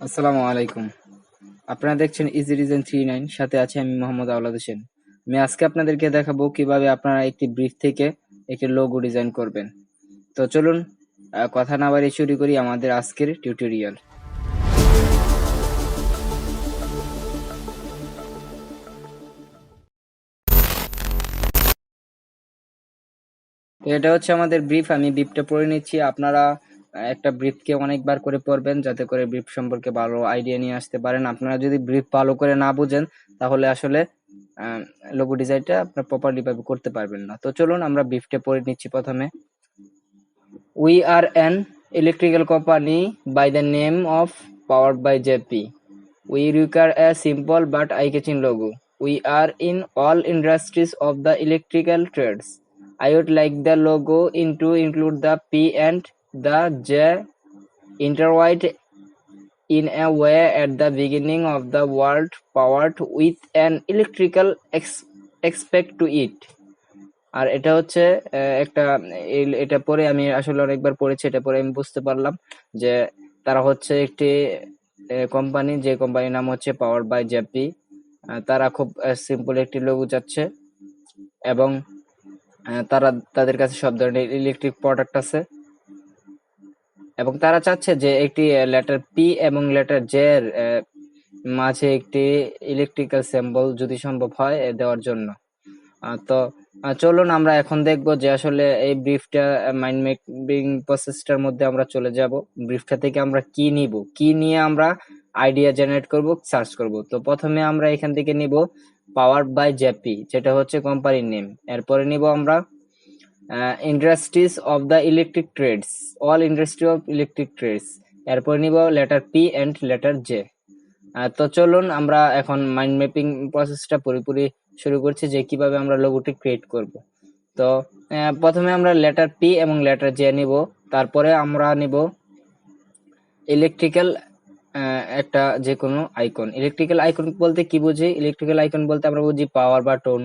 আসসালামু আলাইকুম। আপনারা দেখছেন ইজি রিজন 39, সাথে আছে আমি মোহাম্মদ আওলাদ হোসেন। আমি আজকে আপনাদেরকে দেখাবো কিভাবে আপনারা একটি ব্রিফ থেকে একটি লোগো ডিজাইন করবেন। তো চলুন কথা না বাড়িয়ে শুরু করি আমাদের আজকের টিউটোরিয়াল। তো এটা হচ্ছে আমাদের ব্রিফ। আমি ব্রিফটা পড়ে নিচ্ছি। আপনারা একটা ব্রিফকে অনেকবার করে পড়বেন যাতে করে ব্রিফ সম্পর্কে ভালো আইডিয়া নিয়ে আসতে পারেন। আপনারা যদি ব্রিফ ভালো করে না বুঝেন তাহলে আসলে লোগো ডিজাইনটা আপনারা প্রপারলি ভাবে করতে পারবেন না। তো চলুন আমরা ব্রিফটা পড়ে নিচ্ছি প্রথমে। We are an electrical company by the name of Powered by JP. We require a simple but eye-catching logo. We are in all industries of the electrical trades. I would like the logo to include the P and the J intertwined in a way at the beginning of the word powered with an electrical aspect to it. আর এটা হচ্ছে একটা এটা পরে আমি আসলে অনেকবার পড়েছি। এটা পরে আমি বুঝতে পারলাম যে তারা হচ্ছে একটি কোম্পানি, যে কোম্পানির নাম হচ্ছে পাওয়ার বাই জেপি। তারা খুব সিম্পল একটি লোগো চাচ্ছে এবং তাদের কাছে সব ধরনের ইলেকট্রিক প্রোডাক্ট আছে এবং তারা চাচ্ছে যে একটি লেটার পি এবং লেটার জে এর মাঝে একটি ইলেকট্রিক্যাল সিম্বল যদি সম্ভব হয় দেওয়ার জন্য। তো চলুন আমরা এখন দেখবো যে আসলে এই ব্রিফটা মাইন্ড মেকিং প্রসেসটার মধ্যে আমরা চলে যাব। ব্রিফটা থেকে আমরা কি নিব, কি নিয়ে আমরা আইডিয়া জেনারেট করব, সার্চ করব। তো প্রথমে আমরা এখান থেকে নিব পাওয়ার বাই জেপি, যেটা হচ্ছে কোম্পানির নেম। এরপরে নিব আমরা industries of the electric trades, all industry of electric trades. এরপর নিব letter P and letter J. তো চলুন আমরা এখন মাইন্ড ম্যাপিং প্রসেসটা পুরোপুরি শুরু করছি যে কিভাবে আমরা লোগোটি ক্রিয়েট করব। তো প্রথমে আমরা লেটার পি এবং লেটার জে নিব, তারপরে আমরা নিব ইলেকট্রিক্যাল একটা যে কোনো আইকন। ইলেকট্রিক্যাল আইকন বলতে কি বুঝি? ইলেকট্রিক্যাল আইকন বলতে আমরা বুঝি পাওয়ার বাটন,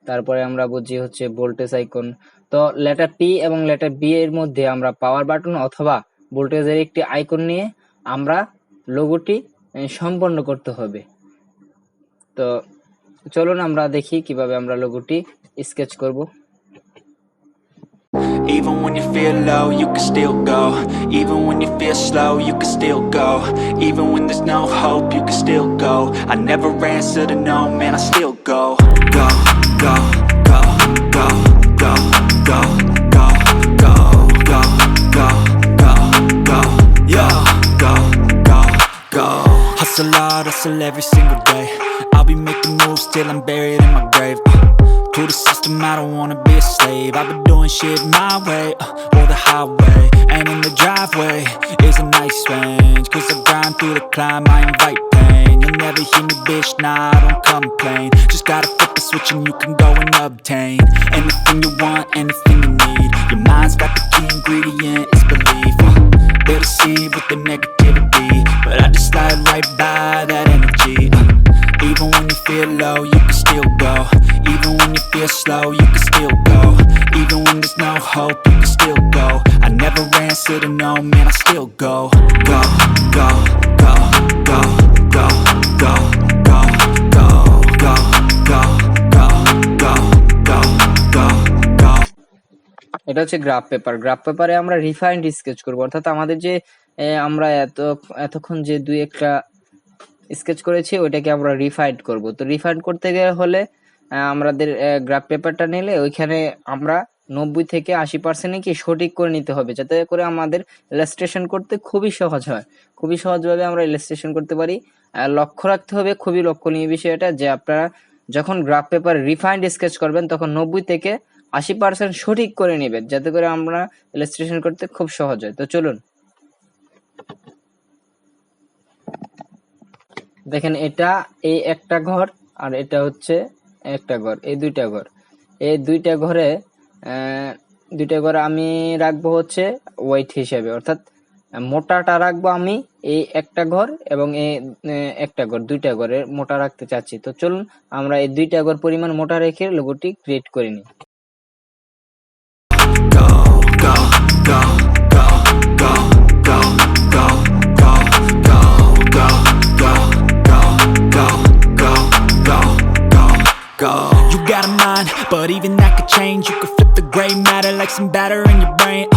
তারপরে আমরা বুঝি হচ্ছে ভোল্টেজ আইকন। তো লেটার পি এবং লেটার বি এর মধ্যে আমরা পাওয়ার বাটন অথবা ভোল্টেজের একটি আইকন নিয়ে আমরা লোগোটি সম্পন্ন করতে হবে। তো চলুন আমরা দেখি কিভাবে আমরা লোগোটি স্কেচ করব। Even when you feel low, you can still go. Even when you feel slow, you can still go. Even when there's no hope, you can still go. I never answer to no, man, I still go. Go, go, go, go, go, go, go, go, go, go, go, go, yeah, go, go, go. Hustle hard, hustle every single day. I'll be making moves till I'm buried in my grave. To the system, I don't wanna be a slave. I've been doing shit my way, or the highway. And in the driveway is a nice range. Cause I grind through the climb, I invite pain. You'll never hear me, bitch, nah, I don't complain. Just gotta flip the switch and you can go and obtain anything you want, anything you need. Your mind's got the key ingredient, it's belief. They're deceived with the negativity, but I just slide right by that energy. Even when you feel low, you can still go. Even when you feel slow, you can still go. Even when there's no hope, you can still go. I never answer to no, man, I still go. Go, go, go, go, go, go, go, go, go, go, go, go, go, go, go. এটা হচ্ছে graph paper. Graph পেপারে আমরা refined sketch করব, অর্থাৎ আমাদের যে আমরা এতক্ষণ যে দুই একটা স্কেচ করেছি ওইটাকে আমরা রিফাইন্ড করব। তো রিফাইন্ড করতে গেলে হলে আমাদের গ্রাফ পেপারটা নিলে ওইখানে আমরা 90 থেকে 80% কি সঠিক করে নিতে হবে, যাতে করে আমাদের ইলাস্ট্রেশন করতে খুবই সহজ হয়, খুবই সহজভাবে আমরা ইলাস্ট্রেশন করতে পারি। লক্ষ্য রাখতে হবে, খুবই লক্ষণীয় বিষয় এটা, যে আপনারা যখন গ্রাফ পেপার রিফাইন্ড স্কেচ করবেন তখন 90 থেকে 80% সঠিক করে নেবেন, যাতে করে আমরা ইলাস্ট্রেশন করতে খুব সহজ হয়। তো চলুন দেখেন, এটা এই একটা ঘর আর এটা হচ্ছে একটা ঘর, এই দুইটা ঘর। এই দুইটা ঘরে আমি রাখবো হচ্ছে ওয়েট হিসেবে, অর্থাৎ মোটাটা রাখবো আমি এই একটা ঘর এবং এই একটা ঘর, দুইটা ঘরের মোটা রাখতে চাচ্ছি। তো চলুন আমরা এই দুইটা ঘর পরিমাণ মোটা রেখে লোগোটি ক্রিয়েট করে নিই। Go, go, go, go, go, go, go, go, go, go. some batter in your brain.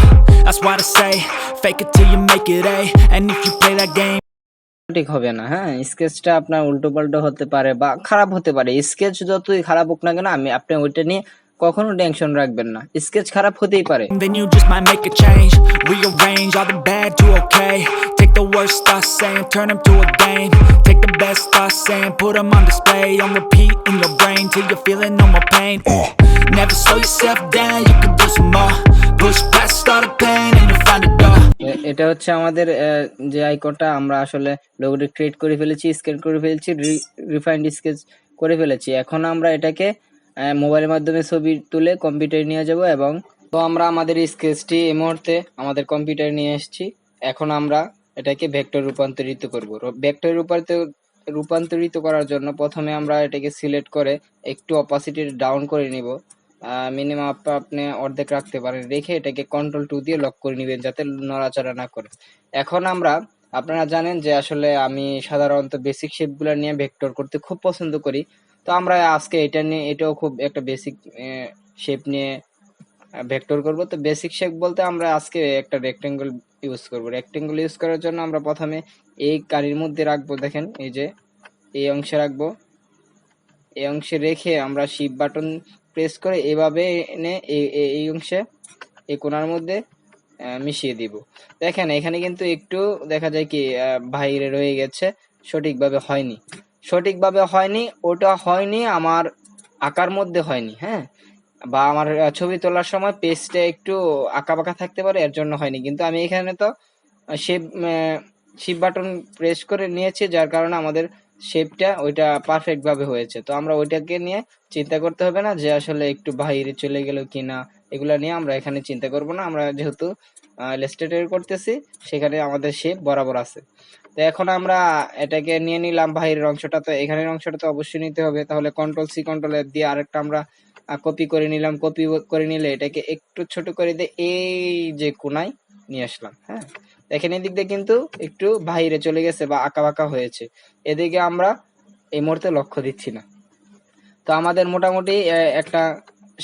That's why they say, fake it till you make it A. And if you play that game ঠিক হবে না। হ্যাঁ, স্কেচটা আপনার উল্টো পাল্টো হতে পারে বা খারাপ হতে পারে। স্কেচ যতই খারাপ হোক না কেন আপনি ওইটা নিয়ে কখনো টেনশন রাখবেন না, স্কেচ খারাপ হতেই পারে। then you just might make a change. Rearrange all the bad to okay. Take the worst thoughts saying, turn them to a game. Take the best thoughts saying, put them on display. On repeat in your brain till you're feeling no more pain. Never slow yourself down, you can do some more. Push past all the pain and you'll find a door. এটা হচ্ছে আমাদের যে আইকনটা আমরা আসলে লোগোটি create করে ফেলেছি, sketch করে ফেলেছি, রিফাইন্ড স্কেচ করে ফেলেছি। এখন আমরা এটাকে মোবাইলের মাধ্যমে ছবি তুলে কম্পিউটারে নিয়ে যাব। এবং তো আমরা আমাদের স্কেচটি এই মুহূর্তে আমাদের কম্পিউটারে নিয়ে এসেছি। এখন আমরা এটাকে ভেক্টর রূপান্তরিত করব। ভেক্টর রূপান্তরিত করার জন্য প্রথমে আমরা এটাকে সিলেক্ট করে একটু অপাসিটি ডাউন করে নিব। মিনিমাম আপনি অর্ধেক রাখতে পারেন, রেখে এটাকে কন্ট্রোল 2 দিয়ে লক করে নেবেন যাতে নড়াচড়া না করে। এখন আপনারা জানেন যে আসলে আমি সাধারণত বেসিক শেপগুলো নিয়ে ভেক্টর করতে খুব পছন্দ করি। তো আমরা আজকে এটাও খুব একটা বেসিক শেপ নিয়ে ভেক্টর করব। তো বেসিক শেপ বলতে আমরা আজকে একটা রেক্টেঙ্গল ইউজ করব। রেক্টেঙ্গল ইউজ করার জন্য আমরা প্রথমে এই কারির মধ্যে রাখবো, দেখেন এই যে এই অংশে রাখবো। এই অংশে রেখে আমরা শিফট বাটন প্রেস করে এভাবে এনে এই অংশে এই কোণার মধ্যে মিশিয়ে দিব। দেখেন এখানে কিন্তু একটু দেখা যায় কি বাইরে রয়ে গেছে, সঠিকভাবে হয়নি। ওটা হয়নি আমার আঁকার মধ্যে হয়নি, হ্যাঁ, বা আমার ছবি তোলার সময় পেজটা একটু আঁকাবাঁকা থাকতে পারে, এর জন্য হয়নি। কিন্তু আমি এখানে তো শিফট বাটন প্রেস করে নিয়েছি, যার কারণে আমাদের শেপটা ওইটা পারফেক্ট ভাবে হয়েছে। তো আমরা ওইটাকে নিয়ে চিন্তা করতে হবে না যে আসলে একটু বাইরে চলে গেল কিনা, এগুলা নিয়ে আমরা এখানে চিন্তা করব না। আমরা যেহেতু ইলাস্ট্রেটর করতেছি, সেখানে আমাদের শেপ বরাবর আছে। তো এখন আমরা এটাকে নিয়ে নিলাম বাইরের অংশটা। তো এখানের অংশটা তো অবশ্যই নিতে হবে। তাহলে Ctrl+C Ctrl+F দিয়ে আরেকটা আমরা কপি করে নিলাম। কপি করে নিলে এটাকে একটু ছোট করে দিয়ে এই যে কোনায় নিয়ে আসলাম। হ্যাঁ, দেখেন এদিক দিয়ে কিন্তু একটু বাইরে চলে গেছে বা আঁকা হয়েছে, এদিকে আমরা এই মুহূর্তে লক্ষ্য দিচ্ছি না। তো আমাদের মোটামুটি একটা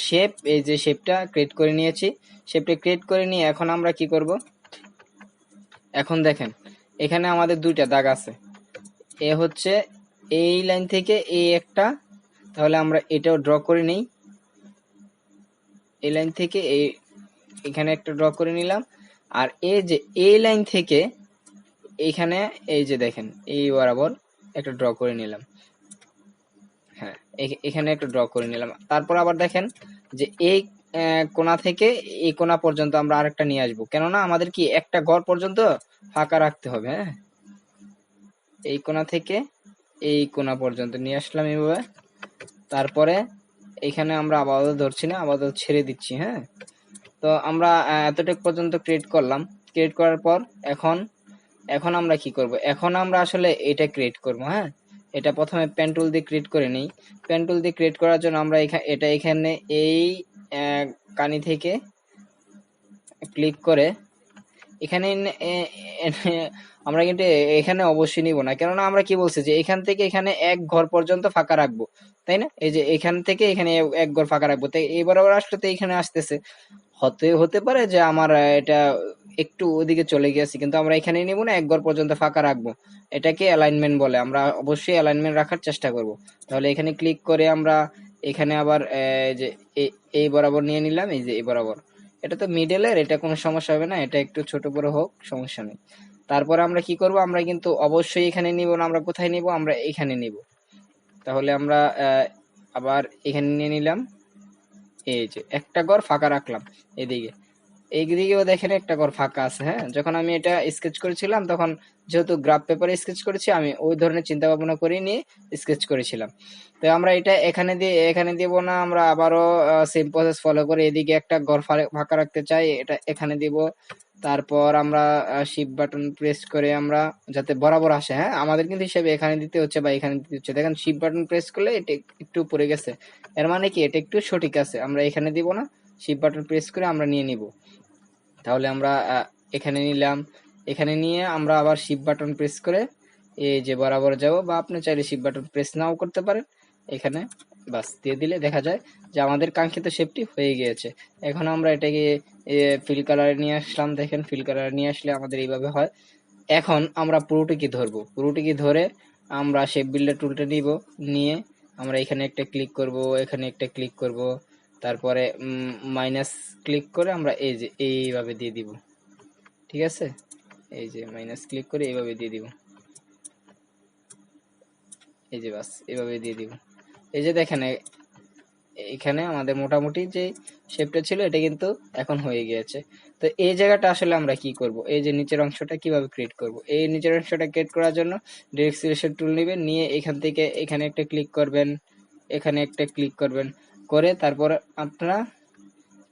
শেপ, এই যে শেপটা ক্রিয়েট করে নিয়েছি। শেপটা ক্রিয়েট করে নিয়ে এখন আমরা কি করব, এখন দেখেন এখানে আমাদের দুইটা দাগ আছে। এ হচ্ছে এই লাইন থেকে এই একটা, তাহলে আমরা এটাও ড্র করে নেই। এই লাইন থেকে এখানে একটা ড্র করে নিলাম। আর এই যে এই লাইন থেকে এইখানে এই যে দেখেন এই বরাবর একটা ড্র করে নিলাম। হ্যাঁ, এখানে একটা ড্র করে নিলাম। তারপর আবার দেখেন যে এই কোণা থেকে এই কোণা পর্যন্ত আমরা আরেকটা নিয়ে আসবো, কেননা আমাদের কি একটা ঘর পর্যন্ত ফাঁকা রাখতে হবে। হ্যাঁ, এই কোণা থেকে এই কোণা পর্যন্ত নিয়ে আসলাম এইভাবে। তারপরে এখানে আমরা আপাতত ধরছি না, আপাতত ছেড়ে দিচ্ছি। হ্যাঁ, তো আমরা এতটুকু পর্যন্ত ক্রিয়েট করলাম। ক্রিয়েট করার পর এখন আমরা কি করব, এখন আমরা আসলে এটা ক্রিয়েট করব। হ্যাঁ, এটা প্রথমে পেন টুল দিয়ে ক্রিয়েট করে নিই। পেন টুল দিয়ে ক্রিয়েট করার জন্য আমরা এখানে এই কানি থেকে ক্লিক করে এখানে আমরা কিন্তু এখানে অবশ্যই নিব না, কেননা আমরা কি বলছি যে এখান থেকে এখানে এক ঘর পর্যন্ত ফাঁকা রাখবো, তাই না? এই যে এখান থেকে এখানে এক ঘর ফাঁকা রাখবো, তাই এই বরাবর আসলে তো এখানে আসতেছে। হতে পারে যে আমার এটা একটু ওদিকে চলে গেছে, কিন্তু আমরা এখানে নিব না, এক ঘর পর্যন্ত ফাঁকা রাখবো। এটাকে অ্যালাইনমেন্ট বলে। আমরা অবশ্যই অ্যালাইনমেন্ট রাখার চেষ্টা করব। তাহলে এখানে ক্লিক করে আমরা এখানে আবার যে এই বরাবর নিয়ে নিলাম, এই যে এই বরাবর। এটা তো মিডলের, এটা কোনো সমস্যা হবে না, এটা একটু ছোট বড় হোক, সমস্যা নেই। তারপর আমরা কি করব, আমরা কিন্তু অবশ্যই এখানে নিব না, আমরা কোথায় নিব, আমরা এখানে নিব। তাহলে আমরা আবার এখানে নিয়ে নিলাম, এই যে একটা ঘর ফাঁকা রাখলাম। এদিকে এইদিকেও দেখেন একটা ঘর ফাঁকা আছে। হ্যাঁ, যখন আমি এটা স্কেচ করেছিলাম তখন যেহেতু গ্রাফ পেপারে স্কেচ করেছি, আমি ওই ধরনের চিন্তা ভাবনা করে নিয়ে স্কেচ করেছিলাম। তো আমরা এটা এখানে দিব না, আমরা আবারও সেম প্রসেস ফলো করে এদিকে একটা ঘর ফাঁকা রাখতে চাই, এটা এখানে দিব। তারপর আমরা শিফট বাটন প্রেস করে আমরা যাতে বরাবর আসে। হ্যাঁ, আমাদের কিন্তু হিসেবে এখানে দিতে হচ্ছে বা এখানে দিতে হচ্ছে। দেখেন শিফট বাটন প্রেস করলে এটা একটু উপরে গেছে, এর মানে কি এটা একটু সঠিক আছে। আমরা এখানে দিব না, শিফট বাটন প্রেস করে আমরা নিয়ে নিব। তাহলে আমরা এখানে নিলাম, এখানে নিয়ে আমরা আবার শিফট বাটন প্রেস করে এই যে বরাবর যাব, বা আপনি চাইলে শিফট বাটন প্রেস নাও করতে পারেন। এখানে বাস দিয়ে দিলে দেখা যায় যে আমাদের কাঙ্ক্ষিত শেপটি হয়ে গিয়েছে। এখন আমরা এটাকে ফিল কালারে নিয়ে আসলাম। দেখেন ফিল কালারে নিয়ে আসলে আমাদের এইভাবে হয়। এখন আমরা পুরোটিকে ধরবো, পুরোটিকে ধরে আমরা শেপ বিল্ডার টুলটা নিব, নিয়ে আমরা এখানে একটা ক্লিক করব, এখানে একটা ক্লিক করব, তারপরে মাইনাস ক্লিক করে আমরা এই যে এইভাবে দিয়ে দিব। ঠিক আছে, এই যে মাইনাস ক্লিক করে এইভাবে দিয়ে দিব, এই যে বাস এইভাবে দিয়ে দিব। এই যে দেখেন এখানে আমাদের মোটামুটি যে শেপটা ছিল এটা কিন্তু এখন হয়ে গিয়েছে। তো এই জায়গাটা আসলে আমরা কি করব, এই যে নিচের অংশটা কিভাবে ক্রিয়েট করব, এই নিচের অংশটা ক্রিয়েট করার জন্য ডিরেক্ট সিলেকশন টুল নেবেন, নিয়ে এখান থেকে এখানে একটা ক্লিক করবেন, এখানে একটা ক্লিক করবেন, করে তারপর আপনারা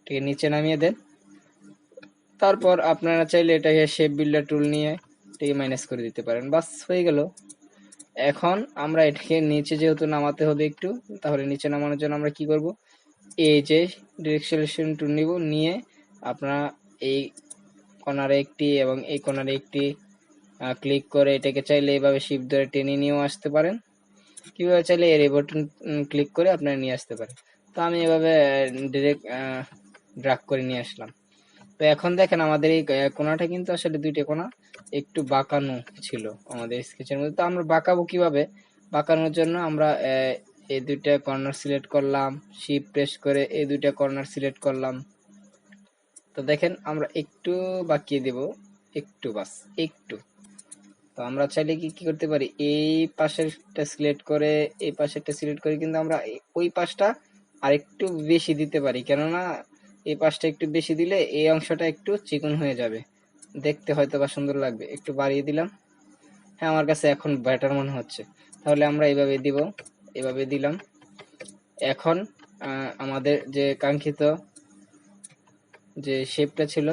ঠিক নিচে নামিয়ে দেন। তারপর আপনারা চাইলে এটাকে শেপ বিল্ডার টুল নিয়ে এটাকে মাইনাস করে দিতে পারেন। বাস হয়ে গেল। এখন আমরা এটাকে নিচে যেহেতু নামাতে হবে একটু, তাহলে নিচে নামানোর জন্য আমরা কি করব, এই যে ডিরেক্ট সিলেকশন টুল নিব, নিয়ে আপনারা এই কর্নারে একটি এবং এই কর্নারে একটি ক্লিক করে এটাকে চাইলে এইভাবে শিফট ধরে টেনে নিয়েও আসতে পারেন, কিভাবে চাইলে এর বাটন ক্লিক করে আপনারা নিয়ে আসতে পারেন। তো আমি এভাবে ডিরেক্ট ড্র্যাগ করে নিয়ে আসলাম। তো এখন দেখেন আমাদের এই কোণাটা কিন্তু আসলে দুইটা কোণা একটু বাঁকানো ছিল আমাদের স্কেচের মধ্যে। তো আমরা বাঁকাবো কিভাবে, বাঁকানোর জন্য আমরা এই দুইটা কর্নার সিলেক্ট করলাম, শিফট প্রেস করে এই দুইটা কর্নার সিলেক্ট করলাম। তো দেখেন আমরা একটু বাঁকিয়ে দেব, একটু, বাস একটু। তো আমরা চাইলে কি কি করতে পারি, এই পাশেরটা সিলেক্ট করে এই পাশেরটা সিলেক্ট করে কিন্তু আমরা ওই পাশটা আরেকটু বেশি দিতে পারি, কেননা এই পাশটা একটু বেশি দিলে এই অংশটা একটু চিকন হয়ে যাবে, দেখতে হয়তো বা সুন্দর লাগবে। একটু বাড়িয়ে দিলাম, হ্যাঁ আমার কাছে এখন বেটার মনে হচ্ছে। তাহলে আমরা এইভাবে দিব, এভাবে দিলাম। এখন আমাদের যে কাঙ্ক্ষিত যে শেপটা ছিল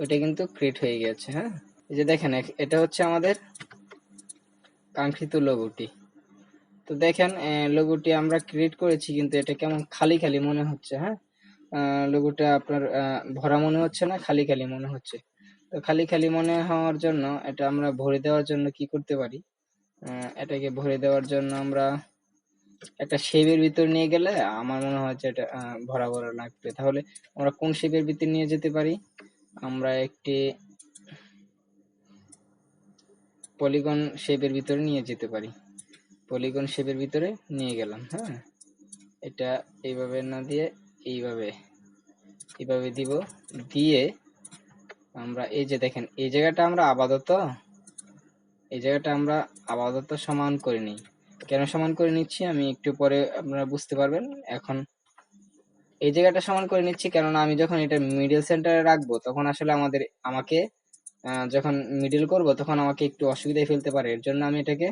ওইটা কিন্তু ক্রিয়েট হয়ে গেছে। হ্যাঁ, এই যে দেখেন এটা হচ্ছে আমাদের কাঙ্ক্ষিত লোগোটি। তো দেখেন লোগোটি আমরা ক্রিয়েট করেছি, কিন্তু এটা কেমন খালি খালি মনে হচ্ছে। হ্যাঁ, লোগোটা আপনার ভরা মনে হচ্ছে না, খালি খালি মনে হচ্ছে। তো খালি খালি মনে হওয়ার জন্য এটা আমরা ভরে দেওয়ার জন্য কি করতে পারি, এটাকে ভরে দেওয়ার জন্য আমরা একটা শেপের ভিতর নিয়ে গেলে আমার মনে হয় যে এটা ভরা ভরা লাগবে। তাহলে আমরা কোন শেপের ভিতর নিয়ে যেতে পারি, আমরা একটি পলিগন শেপের ভিতরে নিয়ে যেতে পারি। পলিগন শেপের ভিতরে নিয়ে গেলাম। হ্যাঁ, এটা এইভাবে না দিয়ে এইভাবে এইভাবে দিব, দিয়ে আমরা এই যে দেখেন এই জায়গাটা আমরা আপাতত সমান করে নিই। কেন সমান করে নিচ্ছি আমি একটু পরে আপনারা বুঝতে পারবেন। এখন এই জায়গাটা সমান করে নিচ্ছি কেননা আমি যখন এটা মিডল সেন্টারে রাখবো তখন আসলে আমাকে যখন মিডল করব তখন আমাকে একটু অসুবিধায় ফেলতে পারে। এর জন্য আমি এটাকে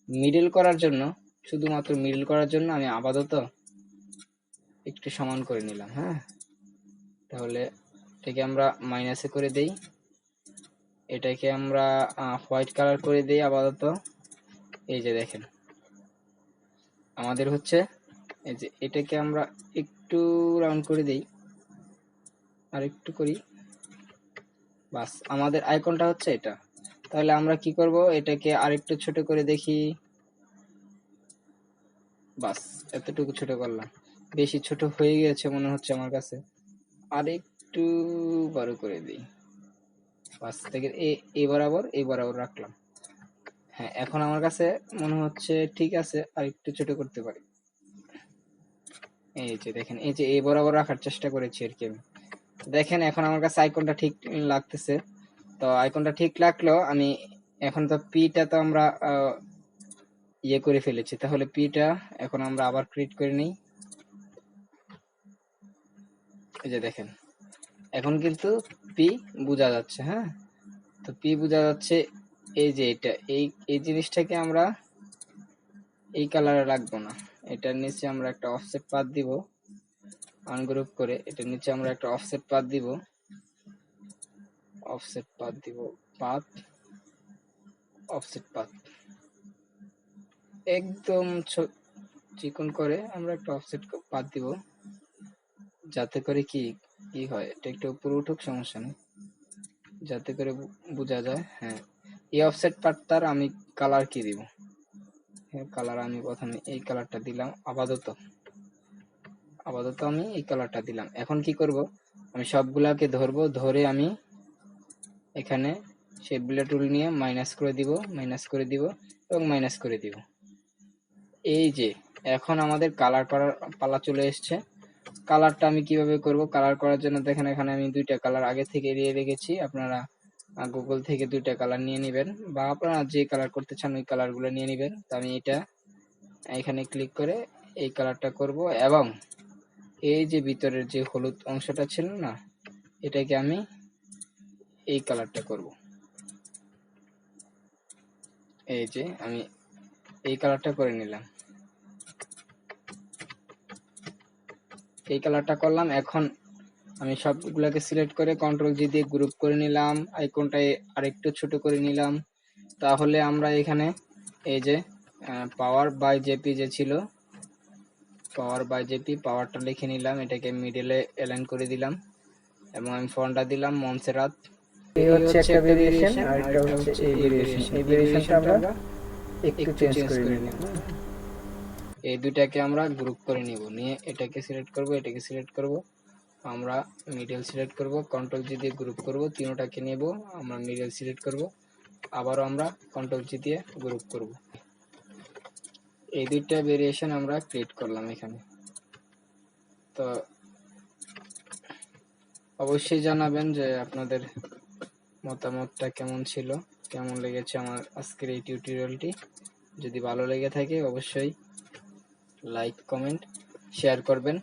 মিডল করার জন্য, শুধুমাত্র মিডল করার জন্য আমি আপাতত একটু সমান করে নিলাম। হ্যাঁ, তাহলে এটাকে আমরা মাইনাসে করে দেই, এটাকে আমরা হোয়াইট কালার করে দেই আপাতত। এই যে দেখেন আমাদের হচ্ছে, এই যে এটাকে আমরা একটু রাউন্ড করে দেই, আর একটু করি, বাস আমাদের আইকনটা হচ্ছে এটা। তাহলে আমরা কি করব, এটাকে আরেকটু ছোট করে দেখি, বাস এতটুকু ছোট করলাম, বেশি ছোট হয়ে গেছে মনে হচ্ছে আমার কাছে, আর একটু বড় করে দিই, বাস থেকে এই বরাবর রাখলাম। হ্যাঁ, এখন আমার কাছে মনে হচ্ছে ঠিক আছে, আর একটু ছোট করতে পারি। এই যে দেখেন এই যে এই বরাবর রাখার চেষ্টা করেছি আর কি আমি। দেখেন এখন আমার কাছে আইকনটা ঠিক লাগতেছে। তো আইকনটা ঠিক লাগলো, আমি এখন তো পিটা তো আমরা ইয়ে করে ফেলেছি, তাহলে পিটা এখন আমরা আবার ক্রিয়েট করে নিই। এই যে দেখেন এখন কিন্তু পি বোঝা যাচ্ছে। হ্যাঁ, তো পি বোঝা যাচ্ছে। এই যে এটা এই জিনিসটাকে আমরা এই কালারে রাখবো না, এটার নিচে আমরা একটা অফসেট পাথ দিব, আনগ্রুপ করে এটার নিচে আমরা একটা অফসেট পাথ দিব, পাথ অফসেট পাথ একদম চিকন করে আমরা একটা অফসেট পাথ দিব, যাতে করে কি কি হয়, এটা একটু উপরে উঠুক সমস্যা নেই, যাতে করে বোঝা যায়। হ্যাঁ, এই অফসেট পাথটার আমি কালার কি দিব, হ্যাঁ কালার আমি প্রথমে এই কালারটা দিলাম আপাতত। আপাতত আমি এই কালারটা দিলাম। এখন কি করব, আমি সবগুলাকে ধরবো, ধরে আমি এখানে শেপ বিল্ডার টুল নিয়ে মাইনাস করে দিব এবং মাইনাস করে দিব। এই যে এখন আমাদের কালার করার পালা চলে এসছে। কালারটা আমি কিভাবে করব, কালার করার জন্য দেখেন এখানে আমি দুইটা কালার আগে থেকে দিয়ে রেখেছি। আপনারা গুগল থেকে দুইটা কালার নিয়ে নেবেন, বা আপনারা যে কালার করতে চান ওই কালারগুলো নিয়ে নেবেন। তো আমি এটা এখানে ক্লিক করে এই কালারটা করব, এবং এই যে ভিতরের যে হলুদ অংশটা ছিল না, এটাকে আমি এই কালারটা করব। এই যে আমি এই কালারটা করে নিলাম, এই কালারটা করলাম। এখন আমি সবগুলোকে সিলেক্ট করে কন্ট্রোল জি দিয়ে গ্রুপ করে নিলাম, আইকনটা আরেকটু ছোট করে নিলাম। তাহলে আমরা এখানে এই যে পাওয়ার বাই জেপি যে ছিল, পাওয়ার বাই জেপি, পাওয়ারটা লিখে নিলাম, এটাকে মিডলে অ্যালাইন করে দিলাম, এবং আমি ফন্টটা দিলাম মনসেরাত। এই হচ্ছে একটা ভেরিয়েশন, আর এটা হচ্ছে এই ভেরিয়েশন। এই ভেরিয়েশনটা আমরা একটু চেঞ্জ করে নিব। এই দুইটাকে আমরা গ্রুপ করে নিব, নিয়ে এটাকে সিলেক্ট করব, এটাকে সিলেক্ট করব, আমরা মিডল সিলেক্ট করব, কন্ট্রোল জি দিয়ে গ্রুপ করব, তিনটাকে নেব, আমরা মিডল সিলেক্ট করব, আবারও আমরা কন্ট্রোল জি দিয়ে গ্রুপ করব। এই দুইটা ভেরিয়েশন আমরা ক্রিয়েট করলাম এখানে। তো অবশ্যই জানাবেন যে আপনাদের মতামতটা কেমন ছিল, কেমন লেগেছে আমার আজকের এই টিউটোরিয়ালটি। যদি ভালো লেগে থাকে অবশ্যই লাইক, কমেন্ট, শেয়ার করবেন।